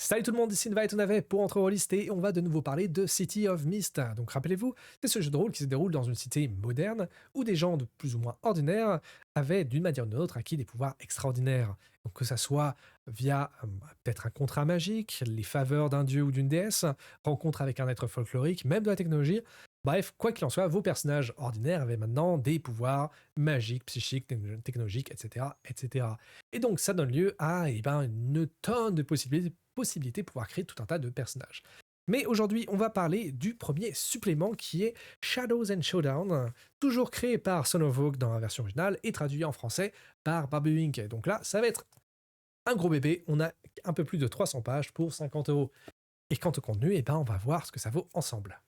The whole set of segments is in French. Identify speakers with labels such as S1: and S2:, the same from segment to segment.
S1: Salut tout le monde, ici Invite, on avait pour Entre-Rolliste et on va de nouveau parler de City of Mist. Donc rappelez-vous, c'est ce jeu de rôle qui se déroule dans une cité moderne où des gens de plus ou moins ordinaires avaient d'une manière ou d'une autre acquis des pouvoirs extraordinaires. Donc que ça soit via peut-être un contrat magique, les faveurs d'un dieu ou d'une déesse, rencontre avec un être folklorique, même de la technologie. Bref, quoi qu'il en soit, vos personnages ordinaires avaient maintenant des pouvoirs magiques, psychiques, technologiques, etc., etc. Et donc ça donne lieu à une tonne de possibilités de pouvoir créer tout un tas de personnages. Mais aujourd'hui, on va parler du premier supplément qui est Shadows and Showdown, toujours créé par Son of Vogue dans la version originale et traduit en français par Barbie Inc. Donc là, ça va être un gros bébé, on a un peu plus de 300 pages pour 50€. Et quant au contenu, on va voir ce que ça vaut ensemble.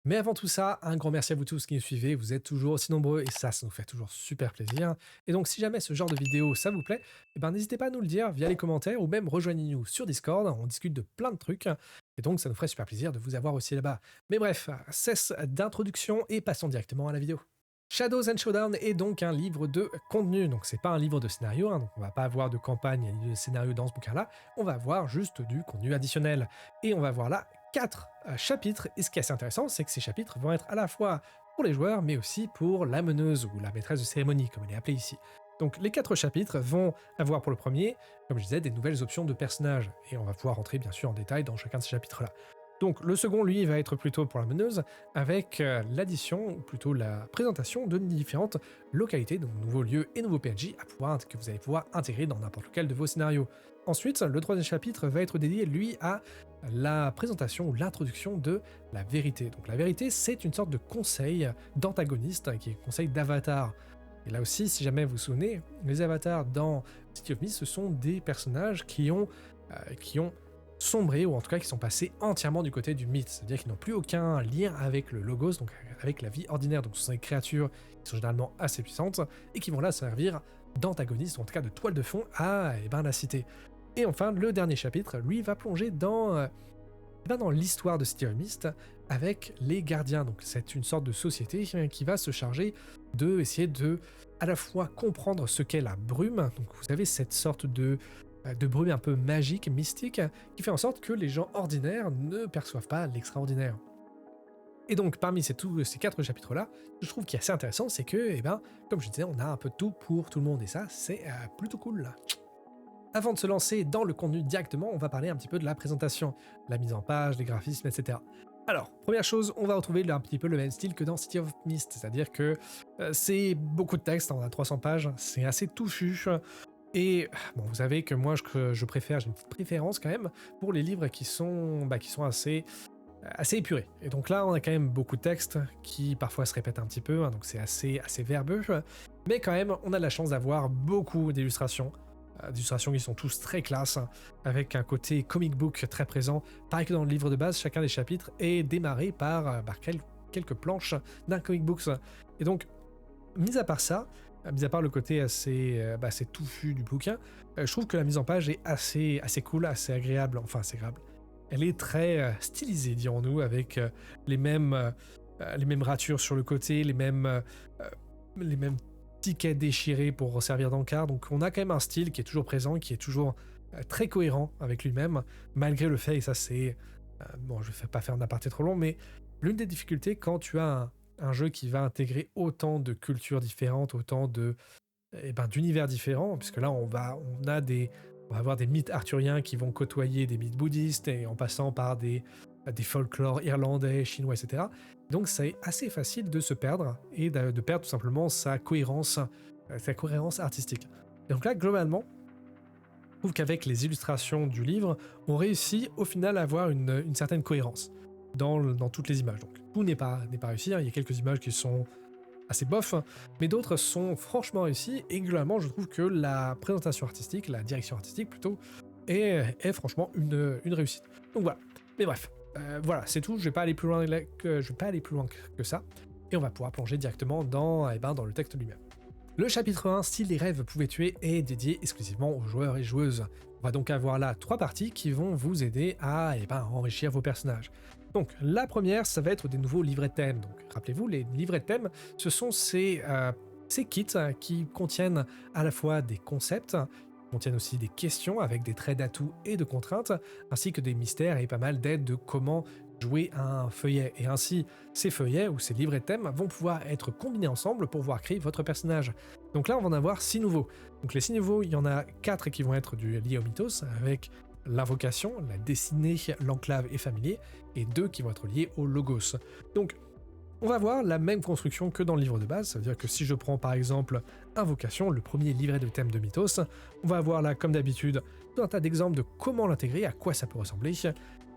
S1: Mais avant tout ça, un grand merci à vous tous qui nous suivez, vous êtes toujours aussi nombreux et ça nous fait toujours super plaisir. Et donc si jamais ce genre de vidéo ça vous plaît, n'hésitez pas à nous le dire via les commentaires ou même rejoignez-nous sur Discord, on discute de plein de trucs. Et donc ça nous ferait super plaisir de vous avoir aussi là-bas. Mais bref, cesse d'introduction et passons directement à la vidéo. Shadows and Showdown est donc un livre de contenu, donc c'est pas un livre de scénario, donc on va pas avoir de campagne ni de scénario dans ce bouquin-là, on va avoir juste du contenu additionnel. Et on va voir là 4 chapitres, et ce qui est assez intéressant, c'est que ces chapitres vont être à la fois pour les joueurs, mais aussi pour la meneuse ou la maîtresse de cérémonie, comme elle est appelée ici. Donc les 4 chapitres vont avoir pour le premier, comme je disais, des nouvelles options de personnages, et on va pouvoir rentrer bien sûr en détail dans chacun de ces chapitres-là. Donc le second, lui, va être plutôt pour la meneuse, avec l'addition, ou plutôt la présentation de différentes localités, donc nouveaux lieux et nouveaux PNJ que vous allez pouvoir intégrer dans n'importe lequel de vos scénarios. Ensuite, le troisième chapitre va être dédié, lui, à la présentation ou l'introduction de la vérité. Donc la vérité, c'est une sorte de conseil d'antagoniste, qui est conseil d'avatar. Et là aussi, si jamais vous vous souvenez, les avatars dans City of Mist, ce sont des personnages qui ont sombré, ou en tout cas qui sont passés entièrement du côté du mythe, c'est-à-dire qu'ils n'ont plus aucun lien avec le logos, donc avec la vie ordinaire, donc ce sont des créatures qui sont généralement assez puissantes, et qui vont là servir d'antagonistes, ou en tout cas de toile de fond à la cité. Et enfin, le dernier chapitre, lui, va plonger dans l'histoire de City of Mist avec les gardiens, donc c'est une sorte de société qui va se charger de essayer de à la fois comprendre ce qu'est la brume, donc vous avez cette sorte de brume un peu magique, mystique, qui fait en sorte que les gens ordinaires ne perçoivent pas l'extraordinaire. Et donc parmi ces 4 chapitres-là, je trouve qu'il est assez intéressant, c'est que, comme je disais, on a un peu de tout pour tout le monde, et ça, c'est plutôt cool. Avant de se lancer dans le contenu directement, on va parler un petit peu de la présentation, la mise en page, les graphismes, etc. Alors, première chose, on va retrouver un petit peu le même style que dans City of Mist, c'est-à-dire que c'est beaucoup de texte, on a 300 pages, c'est assez touffu. Et bon, vous savez que moi je préfère, j'ai une petite préférence quand même pour les livres qui sont assez épurés. Et donc là, on a quand même beaucoup de textes qui parfois se répètent un petit peu, donc c'est assez verbeux. Mais quand même, on a la chance d'avoir beaucoup d'illustrations qui sont tous très classe, avec un côté comic book très présent. Pareil que dans le livre de base, chacun des chapitres est démarré par quelques planches d'un comic book. Et donc, mis à part le côté assez touffu du bouquin, je trouve que la mise en page est assez cool, assez agréable, enfin assez agréable. Elle est très stylisée, dirons-nous, avec les mêmes ratures sur le côté, les mêmes tickets déchirés pour resservir d'encart, donc on a quand même un style qui est toujours présent, qui est toujours très cohérent avec lui-même, malgré le fait, et ça c'est... je ne vais pas faire un aparté trop long, mais l'une des difficultés quand tu as un jeu qui va intégrer autant de cultures différentes, autant d'univers différents, puisque là on va avoir des mythes arthuriens qui vont côtoyer des mythes bouddhistes, et en passant par des folklores irlandais, chinois, etc. Donc c'est assez facile de se perdre, et de perdre tout simplement sa cohérence artistique. Et donc là, globalement, je trouve qu'avec les illustrations du livre, on réussit au final à avoir une certaine cohérence dans toutes les images. Donc tout n'est pas réussi, il y a quelques images qui sont assez bof, mais d'autres sont franchement réussies, et globalement je trouve que la présentation artistique, la direction artistique plutôt, est franchement une réussite. Donc voilà, mais bref, voilà, c'est tout, je vais pas aller plus loin que ça, et on va pouvoir plonger directement dans le texte lui-même. Le chapitre 1, Si les rêves pouvaient tuer, est dédié exclusivement aux joueurs et joueuses. On va donc avoir là 3 parties qui vont vous aider à enrichir vos personnages. Donc la première, ça va être des nouveaux livrets de thèmes. Donc rappelez-vous, les livrets de thèmes, ce sont ces kits qui contiennent à la fois des concepts contiennent aussi des questions avec des traits d'atouts et de contraintes, ainsi que des mystères et pas mal d'aides de comment jouer à un feuillet. Et ainsi, ces feuillets ou ces livrets de thèmes vont pouvoir être combinés ensemble pour pouvoir créer votre personnage. Donc là, on va en avoir 6 nouveaux. Donc les 6 nouveaux, il y en a 4 qui vont être liés au mythos, avec l'invocation, la destinée, l'enclave et familier, et 2 qui vont être liés au logos. Donc on va voir la même construction que dans le livre de base, ça veut dire que si je prends par exemple Invocation, le premier livret de thème de Mythos, on va avoir là comme d'habitude tout un tas d'exemples de comment l'intégrer, à quoi ça peut ressembler,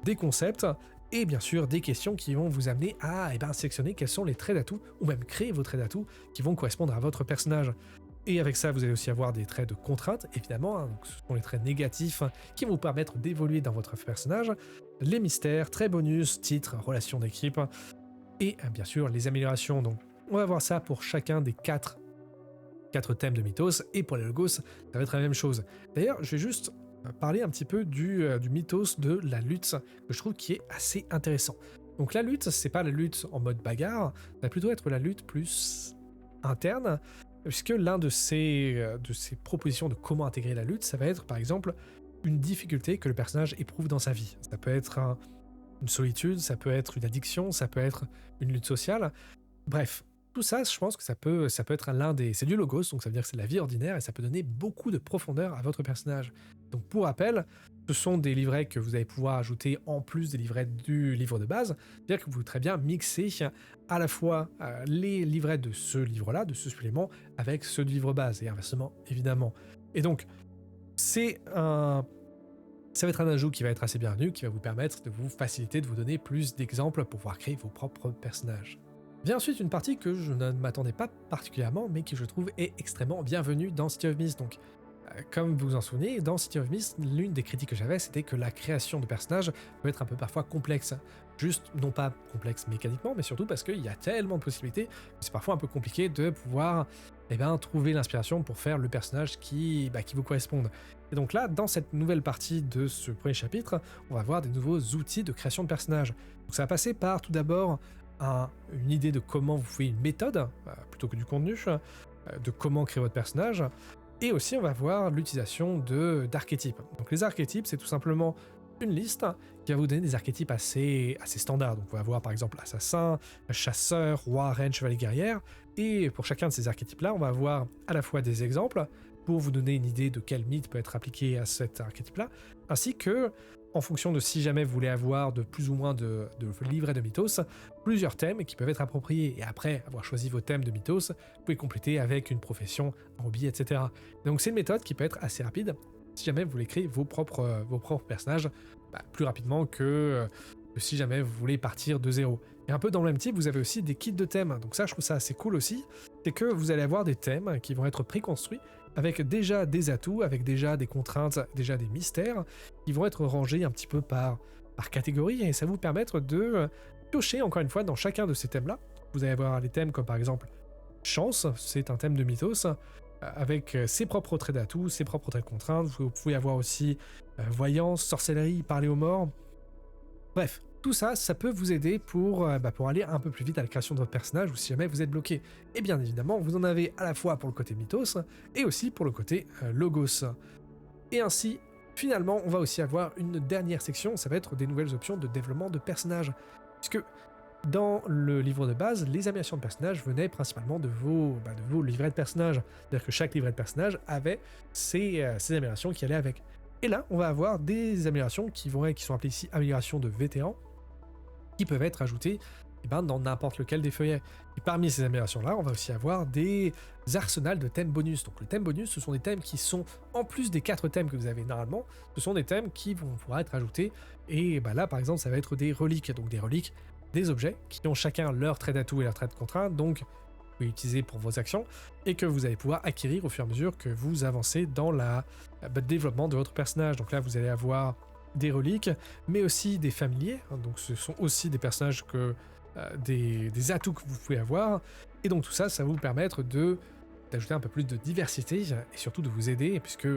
S1: des concepts, et bien sûr des questions qui vont vous amener à sélectionner quels sont les traits d'atout, ou même créer vos traits d'atout qui vont correspondre à votre personnage. Et avec ça, vous allez aussi avoir des traits de contrainte, évidemment, donc ce sont les traits négatifs qui vont vous permettre d'évoluer dans votre personnage, les mystères, traits bonus, titres, relations d'équipe, et bien sûr les améliorations. Donc on va voir ça pour chacun des 4 thèmes de Mythos, et pour les logos, ça va être la même chose. D'ailleurs, je vais juste parler un petit peu du mythos de la lutte, que je trouve qui est assez intéressant. Donc la lutte, c'est pas la lutte en mode bagarre, ça va plutôt être la lutte plus interne, puisque l'un de ces propositions de comment intégrer la lutte, ça va être par exemple une difficulté que le personnage éprouve dans sa vie. Ça peut être une solitude, ça peut être une addiction, ça peut être une lutte sociale. Bref, tout ça, je pense que ça peut être l'un des... C'est du logos, donc ça veut dire que c'est la vie ordinaire, et ça peut donner beaucoup de profondeur à votre personnage. Donc pour rappel, ce sont des livrets que vous allez pouvoir ajouter en plus des livrets du livre de base, c'est-à-dire que vous pouvez très bien mixer à la fois les livrets de ce livre-là, de ce supplément, avec ceux du livre base, et inversement, évidemment. Et donc, ça va être un ajout qui va être assez bienvenu, qui va vous permettre de vous faciliter, de vous donner plus d'exemples pour pouvoir créer vos propres personnages. Vient ensuite une partie que je ne m'attendais pas particulièrement, mais qui je trouve est extrêmement bienvenue dans City of Mist. Donc, comme vous vous en souvenez, dans City of Mist, l'une des critiques que j'avais, c'était que la création de personnages peut être un peu parfois complexe. Juste, non pas complexe mécaniquement, mais surtout parce qu'il y a tellement de possibilités, que c'est parfois un peu compliqué de pouvoir trouver l'inspiration pour faire le personnage qui vous corresponde. Et donc là, dans cette nouvelle partie de ce premier chapitre, on va voir des nouveaux outils de création de personnages. Donc ça va passer par tout d'abord une idée de comment vous faites une méthode, plutôt que du contenu, de comment créer votre personnage, et aussi on va voir l'utilisation d'archétypes. Donc les archétypes, c'est tout simplement une liste qui va vous donner des archétypes assez standards. Donc on va avoir par exemple assassin, chasseur, roi, reine, chevalier, guerrière, et pour chacun de ces archétypes-là, on va avoir à la fois des exemples pour vous donner une idée de quel mythe peut être appliqué à cet archétype-là, ainsi que en fonction de si jamais vous voulez avoir de plus ou moins de livrets de mythos, plusieurs thèmes qui peuvent être appropriés. Et après avoir choisi vos thèmes de mythos, vous pouvez compléter avec une profession, un hobby, etc. Donc c'est une méthode qui peut être assez rapide si jamais vous voulez créer vos propres personnages plus rapidement que si jamais vous voulez partir de zéro. Et un peu dans le même type, vous avez aussi des kits de thèmes. Donc ça, je trouve ça assez cool aussi. C'est que vous allez avoir des thèmes qui vont être préconstruits avec déjà des atouts, avec déjà des contraintes, déjà des mystères, qui vont être rangés un petit peu par catégorie, et ça va vous permettre de piocher encore une fois dans chacun de ces thèmes-là. Vous allez avoir les thèmes comme par exemple chance, c'est un thème de mythos, avec ses propres traits d'atouts, ses propres traits de contraintes. Vous pouvez avoir aussi voyance, sorcellerie, parler aux morts. Bref, tout ça, ça peut vous aider pour aller un peu plus vite à la création de votre personnage, ou si jamais vous êtes bloqué. Et bien évidemment, vous en avez à la fois pour le côté mythos, et aussi pour le côté logos. Et ainsi, finalement, on va aussi avoir une dernière section, ça va être des nouvelles options de développement de personnages. Puisque dans le livre de base, les améliorations de personnages venaient principalement de vos livrets de personnages. C'est-à-dire que chaque livret de personnage avait ses améliorations qui allaient avec. Et là, on va avoir des améliorations qui sont appelées ici améliorations de vétérans, qui peuvent être ajoutées dans n'importe lequel des feuillets. Et parmi ces améliorations-là, on va aussi avoir des arsenals de thèmes bonus. Donc les thèmes bonus, ce sont des thèmes qui sont, en plus des 4 thèmes que vous avez normalement, ce sont des thèmes qui vont pouvoir être ajoutés. Et là, par exemple, ça va être des reliques. Donc des reliques, des objets qui ont chacun leur trait d'atout et leur trait de contrainte, donc vous pouvez utiliser pour vos actions, et que vous allez pouvoir acquérir au fur et à mesure que vous avancez dans le développement de votre personnage. Donc là, vous allez avoir des reliques, mais aussi des familiers. Donc ce sont aussi des personnages des atouts que vous pouvez avoir. Et donc tout ça, ça va vous permettre d'ajouter un peu plus de diversité et surtout de vous aider, puisque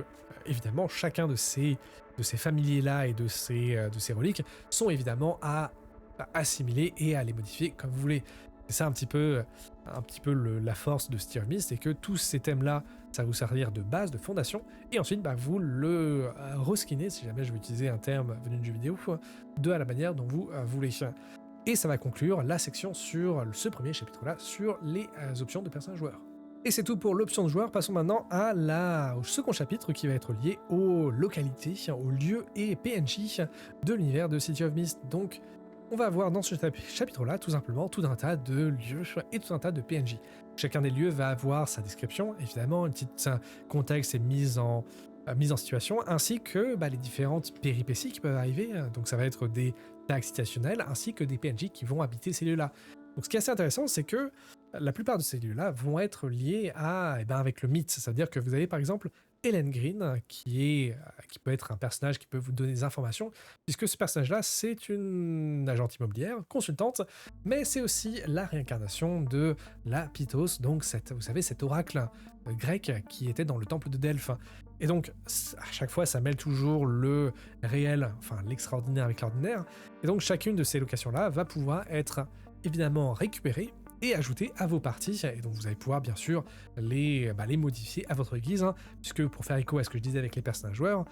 S1: évidemment chacun de ces familiers-là et de ces reliques sont évidemment à assimiler et à les modifier comme vous voulez. C'est ça un petit peu la force de City of Mist, c'est que tous ces thèmes-là, ça va vous servir de base, de fondation, et ensuite vous le reskinez, si jamais je veux utiliser un terme venu du jeu vidéo, de à la manière dont vous voulez. Et ça va conclure la section sur ce premier chapitre-là, sur les options de personnage joueur. Et c'est tout pour l'option de joueur. Passons maintenant au second chapitre qui va être lié aux localités, aux lieux et PNJ de l'univers de City of Mist. Donc, on va avoir dans ce chapitre-là, tout simplement, tout un tas de lieux et tout un tas de PNJ. Chacun des lieux va avoir sa description, évidemment, un petit contexte et mise en situation, ainsi que les différentes péripéties qui peuvent arriver. Donc, ça va être des tags citationnels, ainsi que des PNJ qui vont habiter ces lieux-là. Donc, ce qui est assez intéressant, c'est que la plupart de ces lieux-là vont être liés avec le mythe. Ça veut dire que vous avez par exemple Helen Green, qui peut être un personnage qui peut vous donner des informations, puisque ce personnage-là, c'est une agente immobilière, consultante, mais c'est aussi la réincarnation de la Pythos, donc vous savez, cet oracle grec qui était dans le temple de Delphes. Et donc, à chaque fois, ça mêle toujours le réel, enfin l'extraordinaire avec l'ordinaire, et donc chacune de ces locations-là va pouvoir être évidemment récupérée et ajouter à vos parties, et donc vous allez pouvoir bien sûr les modifier à votre guise, puisque pour faire écho à ce que je disais avec les personnages joueurs,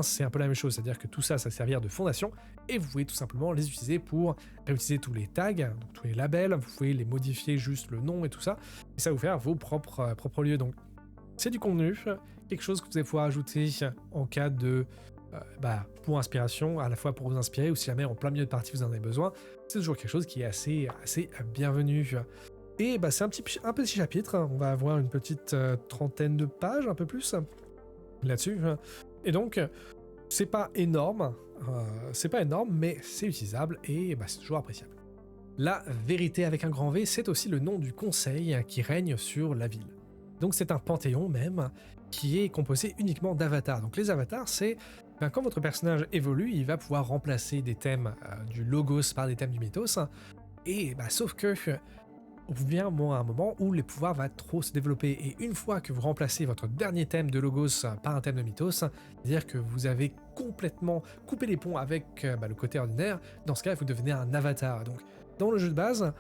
S1: c'est un peu la même chose, c'est-à-dire que tout ça, ça va servir de fondation, et vous pouvez tout simplement les utiliser pour réutiliser tous les tags, donc tous les labels, vous pouvez les modifier juste le nom et tout ça, et ça va vous faire vos propres lieux. Donc c'est du contenu, quelque chose que vous allez pouvoir ajouter en cas de pour inspiration, à la fois pour vous inspirer ou si jamais en plein milieu de partie vous en avez besoin, c'est toujours quelque chose qui est assez bienvenu. Et c'est un petit chapitre, on va avoir une petite trentaine de pages, un peu plus là-dessus. Et donc, c'est pas énorme, mais c'est utilisable et c'est toujours appréciable. La vérité avec un grand V, c'est aussi le nom du conseil qui règne sur la ville. Donc c'est un panthéon même qui est composé uniquement d'avatars. Donc les avatars, c'est quand votre personnage évolue, il va pouvoir remplacer des thèmes du logos par des thèmes du mythos. Et sauf que vient un moment où les pouvoirs vont trop se développer. Et une fois que vous remplacez votre dernier thème de logos par un thème de mythos, c'est-à-dire que vous avez complètement coupé les ponts avec le côté ordinaire, dans ce cas, vous devenez un avatar. Donc dans le jeu de base,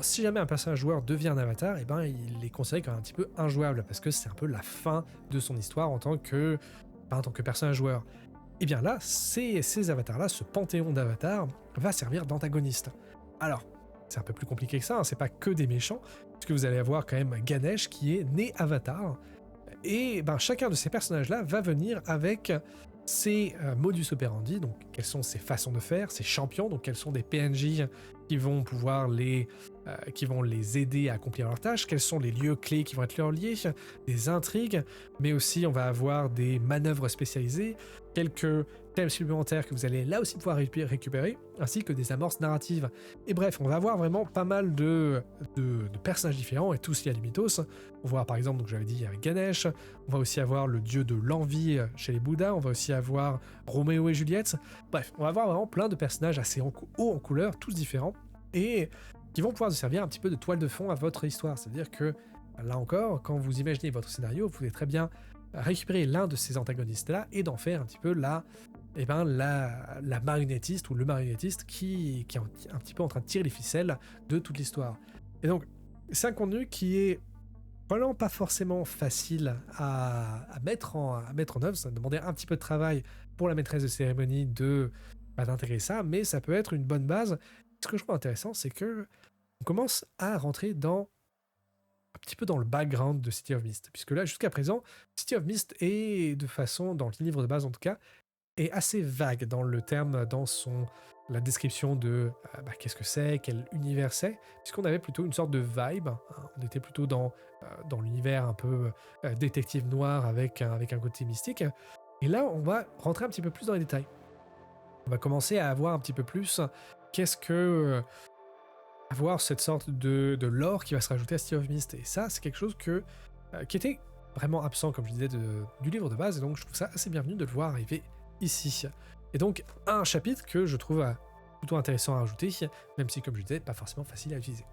S1: si jamais un personnage joueur devient un avatar, il est considéré comme un petit peu injouable, parce que c'est un peu la fin de son histoire en tant que personnage joueur. Et bien là, ces avatars-là, ce panthéon d'avatars, va servir d'antagoniste. Alors, c'est un peu plus compliqué que ça, c'est pas que des méchants, puisque vous allez avoir quand même Ganesh qui est né avatar, et chacun de ces personnages-là va venir avec ses modus operandi, donc quelles sont ses façons de faire, ses champions, donc quels sont des PNJ qui vont pouvoir qui vont les aider à accomplir leurs tâches, quels sont les lieux clés qui vont être leur liés, des intrigues, mais aussi on va avoir des manœuvres spécialisées, quelques thèmes supplémentaires que vous allez là aussi pouvoir récupérer, ainsi que des amorces narratives. Et bref, on va avoir vraiment pas mal de personnages différents, et tous liés à du mythos. On va voir par exemple, donc j'avais dit avec Ganesh, on va aussi avoir le dieu de l'envie chez les Bouddhas, on va aussi avoir Roméo et Juliette. Bref, on va avoir vraiment plein de personnages assez haut en couleur, tous différents, et qui vont pouvoir se servir un petit peu de toile de fond à votre histoire. C'est-à-dire que, là encore, quand vous imaginez votre scénario, vous pouvez très bien récupérer l'un de ces antagonistes-là et d'en faire un petit peu la marionnettiste ou le marionnettiste qui est un petit peu en train de tirer les ficelles de toute l'histoire. Et donc, c'est un contenu qui est vraiment pas forcément facile à mettre en œuvre. Ça va demander un petit peu de travail pour la maîtresse de cérémonie d'intégrer ça, mais ça peut être une bonne base. Ce que je trouve intéressant, c'est que on commence à rentrer un petit peu dans le background de City of Mist, puisque là, jusqu'à présent, City of Mist est, dans le livre de base en tout cas, est assez vague dans le terme, dans la description de qu'est-ce que c'est, quel univers c'est, puisqu'on avait plutôt une sorte de vibe, on était plutôt dans l'univers un peu détective noir avec un côté mystique, et là, on va rentrer un petit peu plus dans les détails. On va commencer à avoir un petit peu plus avoir cette sorte de lore qui va se rajouter à City of Mist. Et ça, c'est quelque chose qui était vraiment absent, comme je disais, du livre de base. Et donc, je trouve ça assez bienvenu de le voir arriver ici. Et donc, un chapitre que je trouve plutôt intéressant à rajouter, même si, comme je disais, pas forcément facile à utiliser.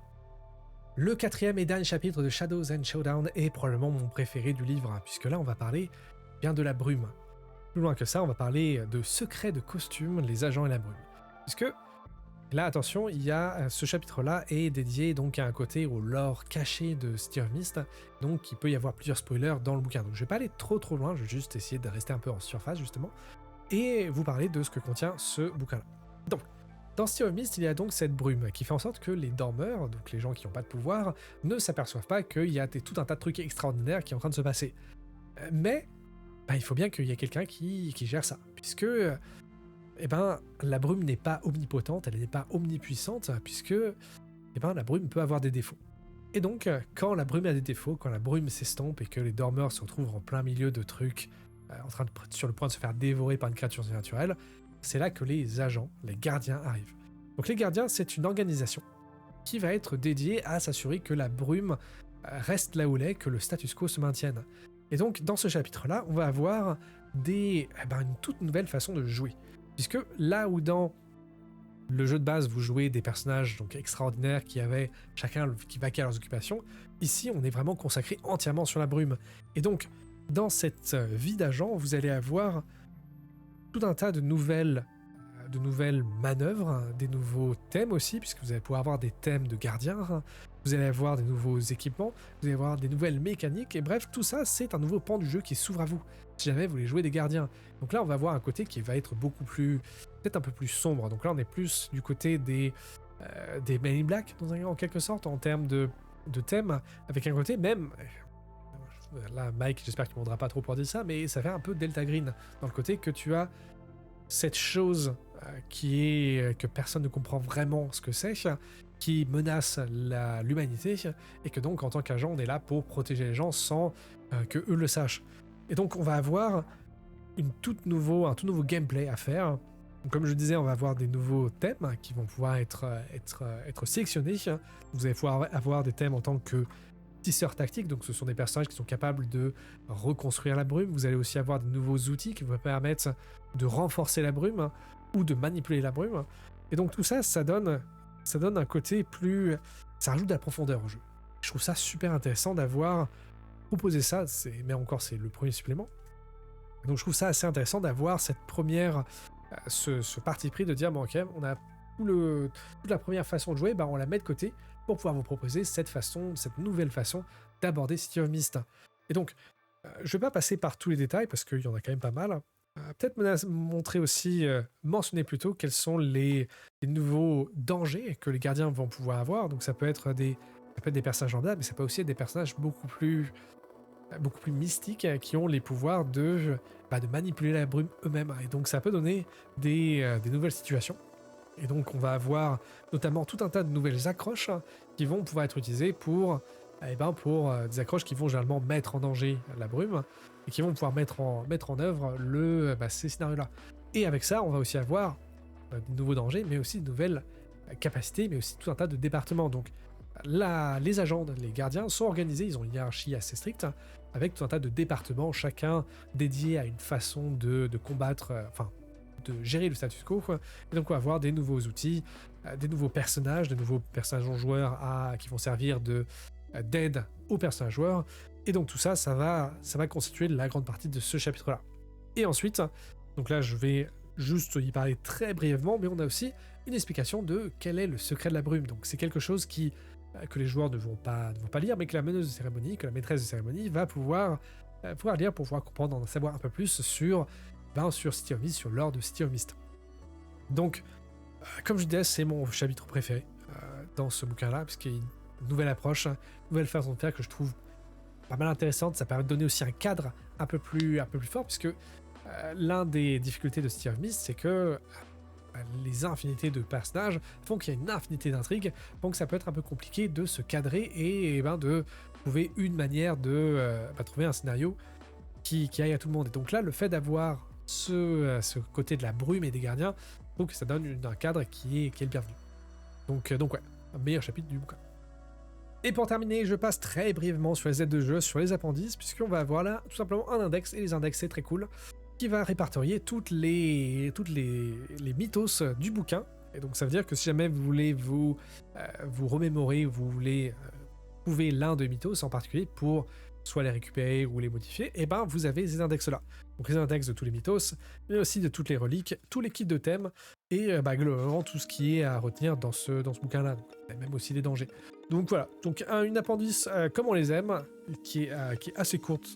S1: Le quatrième et dernier chapitre de Shadows and Showdown est probablement mon préféré du livre, puisque là, on va parler bien de la brume. Plus loin que ça, on va parler de secrets de costumes, les agents et la brume. Puisque Là, attention, il y a ce chapitre-là est dédié donc à un côté au lore caché de City of Mist, donc il peut y avoir plusieurs spoilers dans le bouquin. Donc je vais pas aller trop loin, je vais juste essayer de rester un peu en surface justement, et vous parler de ce que contient ce bouquin-là. Donc, dans City of Mist, il y a donc cette brume qui fait en sorte que les dormeurs, donc les gens qui n'ont pas de pouvoir, ne s'aperçoivent pas qu'il y a tout un tas de trucs extraordinaires qui est en train de se passer. Mais bah, il faut bien qu'il y ait quelqu'un qui gère ça, puisque la brume n'est pas omnipotente, elle n'est pas omnipuissante, puisque la brume peut avoir des défauts. Et donc, quand la brume a des défauts, quand la brume s'estompe et que les dormeurs se retrouvent en plein milieu de trucs, sur le point de se faire dévorer par une créature surnaturelle, c'est là que les agents, les gardiens arrivent. Donc les gardiens, c'est une organisation qui va être dédiée à s'assurer que la brume reste là où elle est, que le status quo se maintienne. Et donc, dans ce chapitre-là, on va avoir une toute nouvelle façon de jouer. Puisque là où dans le jeu de base, vous jouez des personnages donc extraordinaires qui avaient chacun qui vaquaient à leurs occupations, ici, on est vraiment consacré entièrement sur la brume. Et donc, dans cette vie d'agent, vous allez avoir tout un tas de nouvelles manœuvres, des nouveaux thèmes aussi, puisque vous allez pouvoir avoir des thèmes de gardiens, vous allez avoir des nouveaux équipements, vous allez avoir des nouvelles mécaniques, et bref, tout ça, c'est un nouveau pan du jeu qui s'ouvre à vous, si jamais vous voulez jouer des gardiens. Donc là, on va avoir un côté qui va être beaucoup plus, peut-être un peu plus sombre, donc là, on est plus du côté des Men in Black, en quelque sorte, en termes de thèmes, avec un côté même... Là, Mike, j'espère qu'il ne m'en pas trop pour dire ça, mais ça fait un peu Delta Green, dans le côté que tu as cette chose que personne ne comprend vraiment ce que c'est, qui menace l'humanité, et que donc en tant qu'agent on est là pour protéger les gens sans que eux le sachent. Et donc on va avoir un tout nouveau gameplay à faire. Comme je disais, on va avoir des nouveaux thèmes qui vont pouvoir être sélectionnés. Vous allez pouvoir avoir des thèmes en tant que tisseurs tactiques, donc ce sont des personnages qui sont capables de reconstruire la brume. Vous allez aussi avoir de nouveaux outils qui vous permettent de renforcer la brume ou de manipuler la brume. Et donc tout ça, ça donne un côté plus... Ça rajoute de la profondeur au jeu. Je trouve ça super intéressant d'avoir proposé ça, mais encore c'est le premier supplément. Donc je trouve ça assez intéressant d'avoir cette première... ce parti pris de dire, bon ok, on a toute la première façon de jouer, on la met de côté pour pouvoir vous proposer cette nouvelle façon d'aborder City of Mist. Et donc, je vais pas passer par tous les détails parce qu'il y en a quand même pas mal. Peut-être montrer aussi, mentionner plutôt quels sont les nouveaux dangers que les gardiens vont pouvoir avoir. Donc ça peut être des personnages lambda, mais ça peut aussi être des personnages beaucoup plus mystiques qui ont les pouvoirs de manipuler la brume eux-mêmes. Et donc ça peut donner des nouvelles situations. Et donc on va avoir notamment tout un tas de nouvelles accroches qui vont pouvoir être utilisées pour des accroches qui vont généralement mettre en danger la brume et qui vont pouvoir mettre en œuvre ces scénarios-là. Et avec ça, on va aussi avoir de nouveaux dangers, mais aussi de nouvelles capacités, mais aussi tout un tas de départements. Donc les agents, les gardiens sont organisés, ils ont une hiérarchie assez stricte, avec tout un tas de départements, chacun dédié à une façon de combattre, de gérer le status quo. Et donc on va avoir des nouveaux outils, des nouveaux personnages en joueurs qui vont servir d'aide aux personnages joueurs. Et donc tout ça, ça va constituer la grande partie de ce chapitre-là. Et ensuite, donc là je vais juste y parler très brièvement, mais on a aussi une explication de quel est le secret de la brume. Donc c'est quelque chose que les joueurs ne vont pas lire, mais que la meneuse de cérémonie, que la maîtresse de cérémonie va pouvoir lire pour pouvoir comprendre, en savoir un peu plus sur City of Mist, sur l'or de City of Mist. Donc, comme je disais, c'est mon chapitre préféré dans ce bouquin-là, puisqu'il y a une nouvelle approche, une nouvelle façon de faire que je trouve pas mal intéressante. Ça permet de donner aussi un cadre un peu plus fort, puisque l'un des difficultés de City of Mist, c'est que les infinités de personnages font qu'il y a une infinité d'intrigues, donc ça peut être un peu compliqué de se cadrer et de trouver une manière de trouver un scénario qui aille à tout le monde. Et donc là, le fait d'avoir ce côté de la brume et des gardiens, je trouve que ça donne un cadre qui est le bienvenu. Donc ouais, un meilleur chapitre du bouquin. Et pour terminer, je passe très brièvement sur les aides de jeu, sur les appendices, puisqu'on va avoir là tout simplement un index, et les index c'est très cool, qui va répertorier toutes les mythos du bouquin. Et donc ça veut dire que si jamais vous voulez vous remémorer, vous voulez trouver l'un de mythos en particulier pour soit les récupérer ou les modifier, et vous avez ces index là. donc les index de tous les mythos, mais aussi de toutes les reliques, tous les kits de thème, et globalement tout ce qui est à retenir dans ce bouquin-là, et même aussi les dangers. Donc voilà, donc une appendice comme on les aime, qui est assez courte,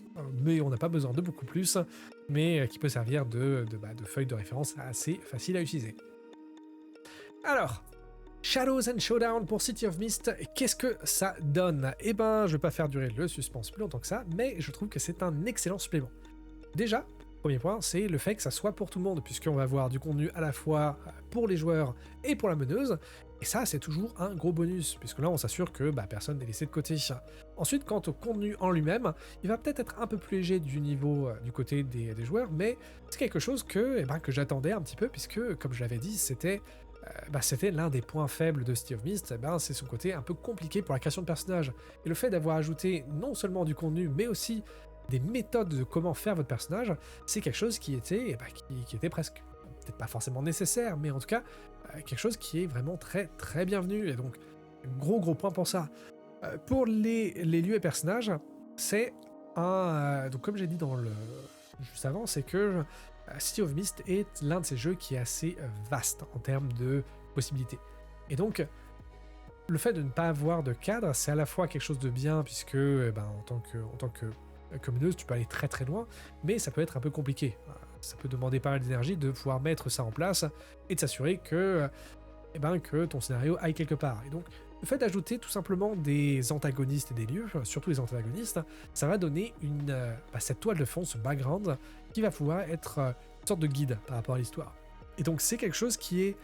S1: mais on n'a pas besoin de beaucoup plus, mais qui peut servir de feuille de référence assez facile à utiliser. Alors, Shadows and Showdown pour City of Mist, qu'est-ce que ça donne? Eh ben, je vais pas faire durer le suspense plus longtemps que ça, mais je trouve que c'est un excellent supplément. Déjà, premier point, c'est le fait que ça soit pour tout le monde, puisqu'on va avoir du contenu à la fois pour les joueurs et pour la meneuse, et ça, c'est toujours un gros bonus, puisque là, on s'assure que personne n'est laissé de côté. Ensuite, quant au contenu en lui-même, il va peut-être être un peu plus léger du niveau du côté des joueurs, mais c'est quelque chose que j'attendais un petit peu, puisque, comme je l'avais dit, c'était l'un des points faibles de City of Mist, c'est son côté un peu compliqué pour la création de personnages. Et le fait d'avoir ajouté non seulement du contenu, mais aussi des méthodes de comment faire votre personnage, c'est quelque chose qui était, qui était presque, peut-être pas forcément nécessaire, mais en tout cas, quelque chose qui est vraiment très très bienvenu. Et donc, gros point pour ça. Pour les lieux et personnages, c'est donc comme j'ai dit juste avant, c'est que City of Mist est l'un de ces jeux qui est assez vaste en termes de possibilités. Et donc, le fait de ne pas avoir de cadre, c'est à la fois quelque chose de bien, puisque en tant que meneuse, tu peux aller très très loin, mais ça peut être un peu compliqué. Ça peut demander pas mal d'énergie de pouvoir mettre ça en place et de s'assurer que ton scénario aille quelque part. Et donc, le fait d'ajouter tout simplement des antagonistes et des lieux, surtout les antagonistes, ça va donner cette toile de fond, ce background, qui va pouvoir être une sorte de guide par rapport à l'histoire. Et donc c'est quelque chose qui est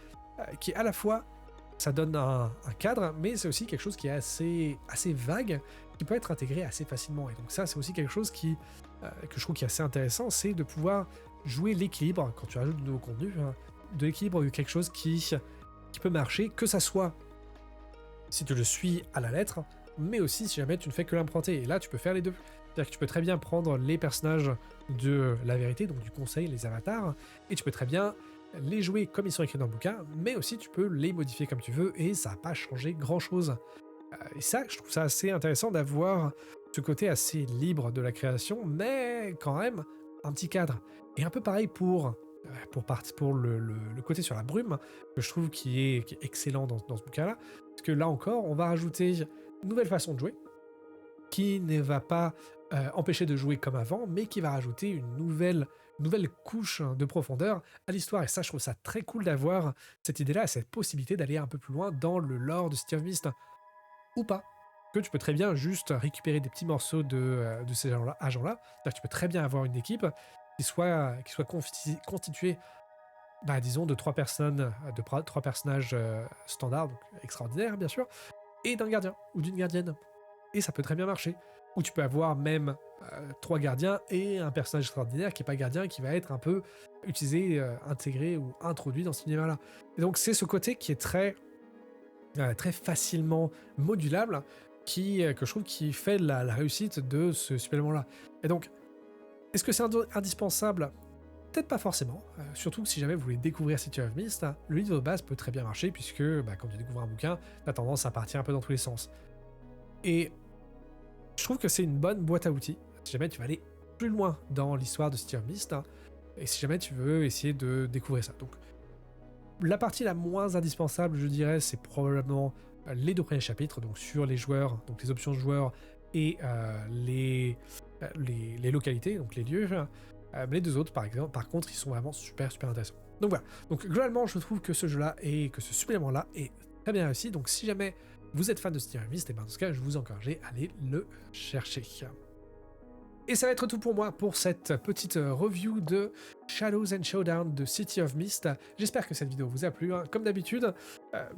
S1: à la fois, ça donne un cadre, mais c'est aussi quelque chose qui est assez vague, qui peut être intégré assez facilement. Et donc ça, c'est aussi quelque chose que je trouve qui est assez intéressant, c'est de pouvoir jouer l'équilibre, quand tu rajoutes de nouveaux contenus, de l'équilibre de quelque chose qui peut marcher, que ça soit si tu le suis à la lettre, mais aussi si jamais tu ne fais que l'emprunter. Et là, tu peux faire les deux. C'est-à-dire que tu peux très bien prendre les personnages de la vérité, donc du conseil, les avatars, et tu peux très bien les jouer comme ils sont écrits dans le bouquin, mais aussi tu peux les modifier comme tu veux, et ça va pas changer grand-chose. Et ça, je trouve ça assez intéressant d'avoir ce côté assez libre de la création, mais quand même un petit cadre. Et un peu pareil pour le côté sur la brume, que je trouve qui est excellent dans ce bouquin-là, parce que là encore, on va rajouter une nouvelle façon de jouer, qui ne va pas empêcher de jouer comme avant, mais qui va rajouter une nouvelle couche de profondeur à l'histoire. Et ça, je trouve ça très cool d'avoir cette idée-là, cette possibilité d'aller un peu plus loin dans le lore de City of Mist, ou pas. Que tu peux très bien juste récupérer des petits morceaux de ces agents-là. C'est-à-dire que tu peux très bien avoir une équipe qui soit constituée, disons, de trois personnages standards, donc extraordinaires bien sûr, et d'un gardien ou d'une gardienne. Et ça peut très bien marcher. Ou tu peux avoir même 3 gardiens et un personnage extraordinaire qui n'est pas gardien, qui va être un peu utilisé, intégré ou introduit dans cet univers-là. Et donc c'est ce côté qui est très facilement modulable, que je trouve qui fait la réussite de ce supplément-là. Et donc, est-ce que c'est indispensable? Peut-être pas forcément, surtout si jamais vous voulez découvrir City of Mist, le livre de base peut très bien marcher, puisque quand tu découvres un bouquin, tu as tendance à partir un peu dans tous les sens. Et je trouve que c'est une bonne boîte à outils, si jamais tu vas aller plus loin dans l'histoire de City of Mist, et si jamais tu veux essayer de découvrir ça. Donc, la partie la moins indispensable, je dirais, c'est probablement les 2 premiers chapitres, donc sur les joueurs, donc les options de joueurs et les localités, donc les lieux. Les 2 autres, par contre, ils sont vraiment super intéressants. Donc voilà. Donc globalement, je trouve que ce jeu-là et que ce supplément-là est très bien réussi. Donc si jamais vous êtes fan de City of Mist, et dans ce cas, je vous encourage à aller le chercher. Et ça va être tout pour moi pour cette petite review de Shadows and Showdown de City of Mist. J'espère que cette vidéo vous a plu. Comme d'habitude,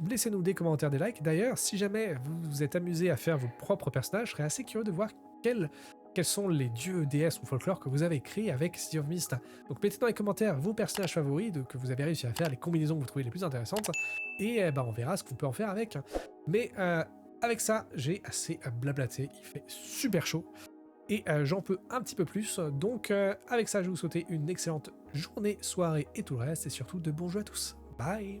S1: laissez-nous des commentaires, des likes. D'ailleurs, si jamais vous vous êtes amusé à faire vos propres personnages, je serais assez curieux de voir quels sont les dieux, déesses ou folklore que vous avez créés avec City of Mist. Donc mettez dans les commentaires vos personnages favoris que vous avez réussi à faire, les combinaisons que vous trouvez les plus intéressantes, et on verra ce qu'on peut en faire avec. Mais avec ça, j'ai assez blablaté, il fait super chaud, et j'en peux un petit peu plus. Donc avec ça, je vais vous souhaiter une excellente journée, soirée et tout le reste, et surtout de bons jeux à tous. Bye!